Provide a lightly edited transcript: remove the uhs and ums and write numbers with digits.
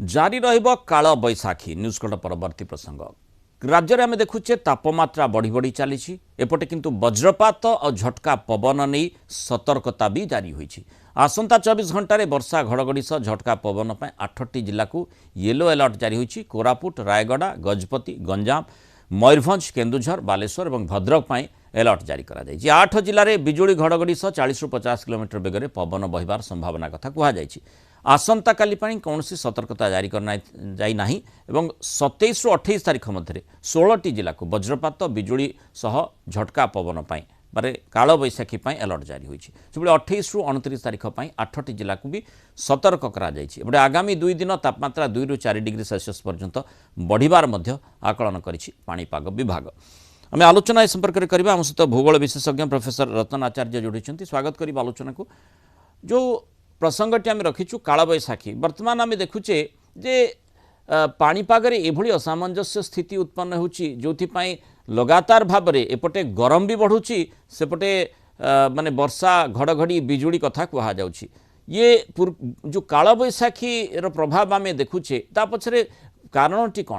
जारी रहिबो काल बैशाखी न्यूज कट परवर्ती प्रसंग राज्य में आम देखुचे तापमात्रा बढ़ी बढ़ी चली एपटे किंतु वज्रपात और झटका पवन नहीं सतर्कता भी जारी होईछि। आसंता 24 घंटे वर्षा घड़घड़ी सह झटका पवन पर 8टी जिला को येलो अलर्ट जारी होईछि। कोरापुट, रायगड़ा, गजपति, गंजाम, मयूरभंज, केन्दुझर, बालेश्वर और भद्रक पर अलर्ट जारी करा जायछि। 8 जिले में बिजुली घड़घड़ी सह 40 ରୁ 50 किलोमीटर बेगर पवन बहिबार संभावना कथा कहुଯାଇଛି। आसंता काली कौन सतर्कता जारी करना जाई नाही एवं 27 ରୁ 28 तारीख मध्य 16टी जिला को वज्रपात बिजुली सह झटका पवन मारे काल बैशाखी अलर्ट जारी होईछि। 28 ରୁ 29 तारीख 8टी जिला को भी सतर्क करा जायछि। एबडे आगामी 2 दिन तापमात्रा 2 ରୁ 4 डिग्री सेल्सियस पर्यंत बढ़िबार मध्य आकलन करिछि पाणीपाग विभाग। आम आलोचना ए संपर्क में करबा। हम सहित भूगोल विशेषज्ञ प्रोफेसर रतन आचार्य जोड़ी स्वागत करिबा आलोचना को। जो प्रसंगटी आम रखीचु काल बैशाखी वर्तमान आम देखुचे जे पाणीपाग एभली असामंजस्य स्थिति उत्पन्न होउछि जोथिपाई लगातार भाव में एपटे गरम भी बढ़ुची सेपटे माने वर्षा घड़घड़ी बिजुली कथा कहा जाउछि। ये जो काल बैशाखी प्रभाव आम देखुचे ता पछरे कारणटी कौन